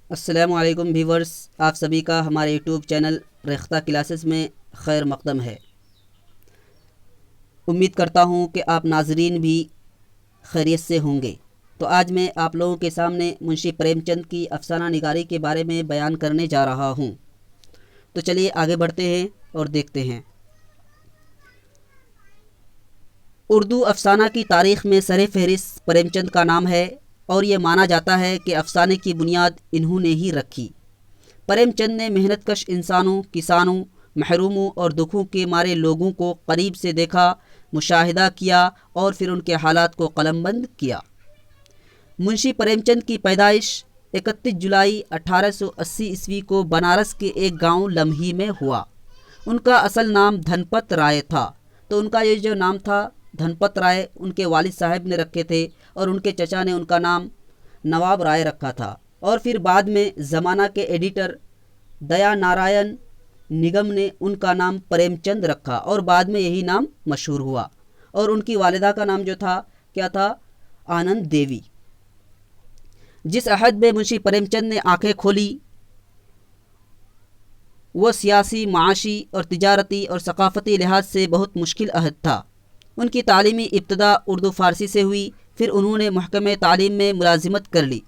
السلام علیکم ویورز، آپ سبھی کا ہمارے یوٹیوب چینل ریختہ کلاسز میں خیر مقدم ہے۔ امید کرتا ہوں کہ آپ ناظرین بھی خیریت سے ہوں گے۔ تو آج میں آپ لوگوں کے سامنے منشی پریم چند کی افسانہ نگاری کے بارے میں بیان کرنے جا رہا ہوں۔ تو چلیے آگے بڑھتے ہیں اور دیکھتے ہیں۔ اردو افسانہ کی تاریخ میں سر فہرست پریم چند کا نام ہے اور یہ مانا جاتا ہے کہ افسانے کی بنیاد انہوں نے ہی رکھی۔ پریم چند نے محنت کش انسانوں، کسانوں، محروموں اور دکھوں کے مارے لوگوں کو قریب سے دیکھا، مشاہدہ کیا اور پھر ان کے حالات کو قلم بند کیا۔ منشی پریم چند کی پیدائش 31 جولائی 1880 کو بنارس کے ایک گاؤں لمحی میں ہوا۔ ان کا اصل نام دھنپت رائے تھا، تو ان کا یہ جو نام تھا دھنپت رائے ان کے والد صاحب نے رکھے تھے اور ان کے چچا نے ان کا نام نواب رائے رکھا تھا، اور پھر بعد میں زمانہ کے ایڈیٹر دیا نارائن نگم نے ان کا نام پریم چند رکھا اور بعد میں یہی نام مشہور ہوا۔ اور ان کی والدہ کا نام جو تھا کیا تھا؟ آنند دیوی۔ جس عہد میں منشی پریم چند نے آنکھیں کھولی وہ سیاسی، معاشی اور تجارتی اور ثقافتی لحاظ سے بہت مشکل عہد تھا۔ ان کی تعلیمی ابتدا اردو فارسی سے ہوئی، پھر انہوں نے محکمہ تعلیم میں ملازمت کر لی۔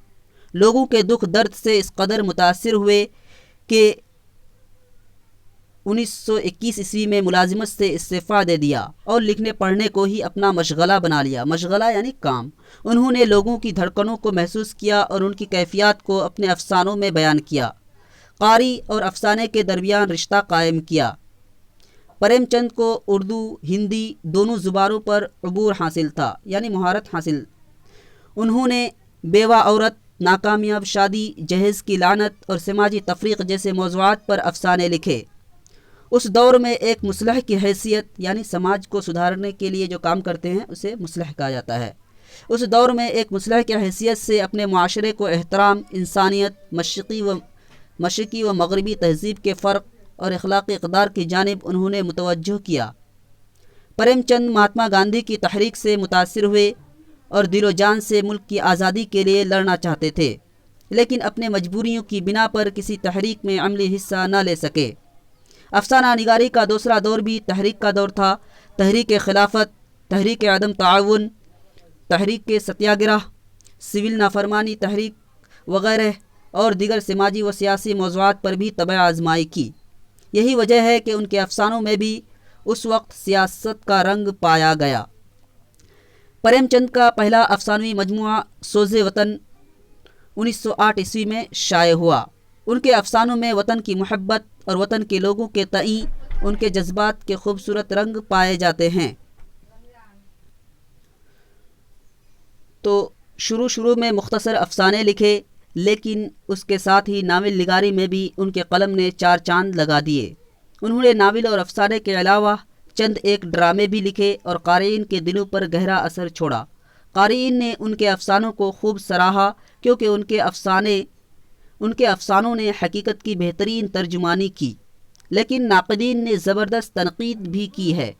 لوگوں کے دکھ درد سے اس قدر متاثر ہوئے کہ 1921 میں ملازمت سے استعفیٰ دے دیا اور لکھنے پڑھنے کو ہی اپنا مشغلہ بنا لیا۔ مشغلہ یعنی کام۔ انہوں نے لوگوں کی دھڑکنوں کو محسوس کیا اور ان کی کیفیات کو اپنے افسانوں میں بیان کیا۔ قاری اور افسانے کے درمیان رشتہ قائم کیا۔ پریم چند کو اردو، ہندی دونوں زبانوں پر عبور حاصل تھا، یعنی مہارت حاصل۔ انہوں نے بیوہ عورت، ناکامیاب شادی، جہیز کی لعنت اور سماجی تفریق جیسے موضوعات پر افسانے لکھے۔ اس دور میں ایک مصلح کی حیثیت، یعنی سماج کو سدھارنے کے لیے جو کام کرتے ہیں اسے مصلح کہا جاتا ہے، اس دور میں ایک مصلح کی حیثیت سے اپنے معاشرے کو احترام، انسانیت، مشرقی و مغربی تہذیب کے فرق اور اخلاقی اقدار کی جانب انہوں نے متوجہ کیا۔ پریم چند مہاتما گاندھی کی تحریک سے متاثر ہوئے اور دل و جان سے ملک کی آزادی کے لیے لڑنا چاہتے تھے، لیکن اپنے مجبوریوں کی بنا پر کسی تحریک میں عملی حصہ نہ لے سکے۔ افسانہ نگاری کا دوسرا دور بھی تحریک کا دور تھا۔ تحریک خلافت، تحریک عدم تعاون، تحریک ستیہ گرہ، سول نافرمانی تحریک وغیرہ اور دیگر سماجی و سیاسی موضوعات پر بھی طبع آزمائی کی۔ یہی وجہ ہے کہ ان کے افسانوں میں بھی اس وقت سیاست کا رنگ پایا گیا۔ پریم چند کا پہلا افسانوی مجموعہ سوز وطن 1908 میں شائع ہوا۔ ان کے افسانوں میں وطن کی محبت اور وطن کے لوگوں کے تئیں ان کے جذبات کے خوبصورت رنگ پائے جاتے ہیں۔ تو شروع میں مختصر افسانے لکھے، لیکن اس کے ساتھ ہی ناول نگاری میں بھی ان کے قلم نے چار چاند لگا دیے۔ انہوں نے ناول اور افسانے کے علاوہ چند ایک ڈرامے بھی لکھے اور قارئین کے دلوں پر گہرا اثر چھوڑا۔ قارئین نے ان کے افسانوں کو خوب سراہا کیونکہ ان کے افسانوں نے حقیقت کی بہترین ترجمانی کی، لیکن ناقدین نے زبردست تنقید بھی کی ہے۔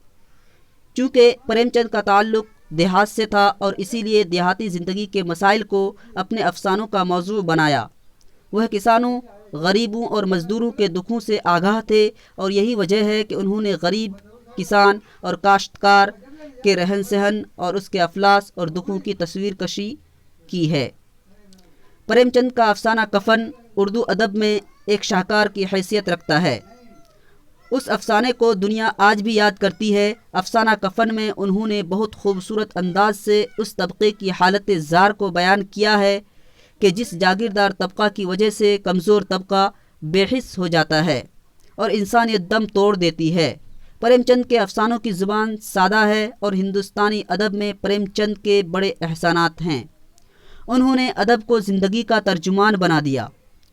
چونکہ پریم چند کا تعلق دیہات سے تھا اور اسی لیے دیہاتی زندگی کے مسائل کو اپنے افسانوں کا موضوع بنایا۔ وہ کسانوں، غریبوں اور مزدوروں کے دکھوں سے آگاہ تھے اور یہی وجہ ہے کہ انہوں نے غریب، کسان اور کاشتکار کے رہن سہن اور اس کے افلاس اور دکھوں کی تصویر کشی کی ہے۔ پریم چند کا افسانہ کفن اردو ادب میں ایک شاہکار کی حیثیت رکھتا ہے۔ اس افسانے کو دنیا آج بھی یاد کرتی ہے۔ افسانہ کفن میں انہوں نے بہت خوبصورت انداز سے اس طبقے کی حالت زار کو بیان کیا ہے کہ جس جاگیردار طبقہ کی وجہ سے کمزور طبقہ بے حس ہو جاتا ہے اور انسانیت دم توڑ دیتی ہے۔ پریم چند کے افسانوں کی زبان سادہ ہے اور ہندوستانی ادب میں پریم چند کے بڑے احسانات ہیں۔ انہوں نے ادب کو زندگی کا ترجمان بنا دیا۔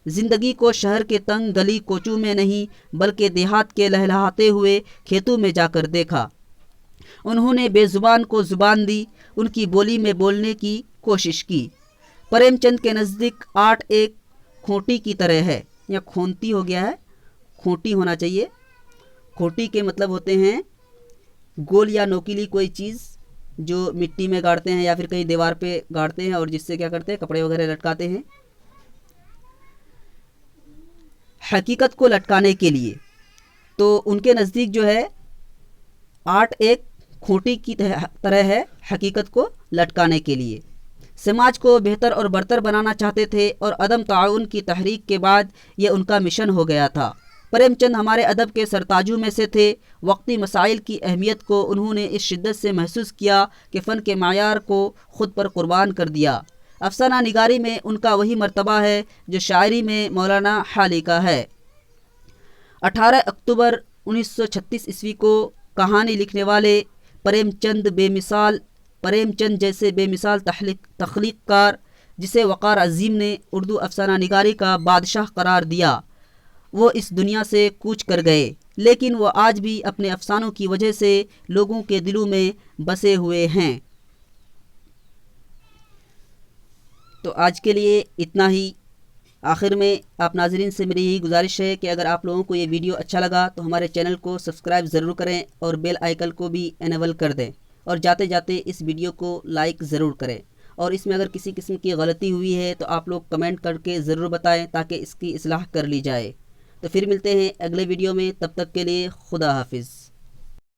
زندگی کو شہر کے تنگ گلی کوچوں میں نہیں بلکہ دیہات کے لہلہاتے ہوئے کھیتوں میں جا کر دیکھا۔ انہوں نے بے زبان کو زبان دی، ان کی بولی میں بولنے کی کوشش کی۔ پریم چند کے نزدیک آرٹ ایک کھوٹی کی طرح ہے، یا کھونتی ہو گیا ہے، کھوٹی ہونا چاہیے۔ کھوٹی کے مطلب ہوتے ہیں گول یا نوکیلی کوئی چیز جو مٹی میں گاڑتے ہیں یا پھر کہیں دیوار پہ گاڑتے ہیں اور جس سے کیا کرتے ہیں کپڑے وغیرہ لٹکاتے ہیں۔ حقیقت کو لٹکانے کے لیے۔ تو ان کے نزدیک جو ہے آرٹ ایک کھوٹی کی طرح ہے حقیقت کو لٹکانے کے لیے۔ سماج کو بہتر اور برتر بنانا چاہتے تھے اور عدم تعاون کی تحریک کے بعد یہ ان کا مشن ہو گیا تھا۔ پریم چند ہمارے ادب کے سرتاجوں میں سے تھے۔ وقتی مسائل کی اہمیت کو انہوں نے اس شدت سے محسوس کیا کہ فن کے معیار کو خود پر قربان کر دیا۔ افسانہ نگاری میں ان کا وہی مرتبہ ہے جو شاعری میں مولانا حالی کا ہے۔ 18 اکتوبر 1936 کو کہانی لکھنے والے پریم چند جیسے بے مثال تخلیق کار، جسے وقار عظیم نے اردو افسانہ نگاری کا بادشاہ قرار دیا، وہ اس دنیا سے کوچ کر گئے، لیکن وہ آج بھی اپنے افسانوں کی وجہ سے لوگوں کے دلوں میں بسے ہوئے ہیں۔ تو آج کے لیے اتنا ہی۔ آخر میں آپ ناظرین سے میری یہی گزارش ہے کہ اگر آپ لوگوں کو یہ ویڈیو اچھا لگا تو ہمارے چینل کو سبسکرائب ضرور کریں اور بیل آئیکن کو بھی انیبل کر دیں، اور جاتے جاتے اس ویڈیو کو لائک ضرور کریں، اور اس میں اگر کسی قسم کی غلطی ہوئی ہے تو آپ لوگ کمنٹ کر کے ضرور بتائیں تاکہ اس کی اصلاح کر لی جائے۔ تو پھر ملتے ہیں اگلے ویڈیو میں، تب تک کے لیے خدا حافظ۔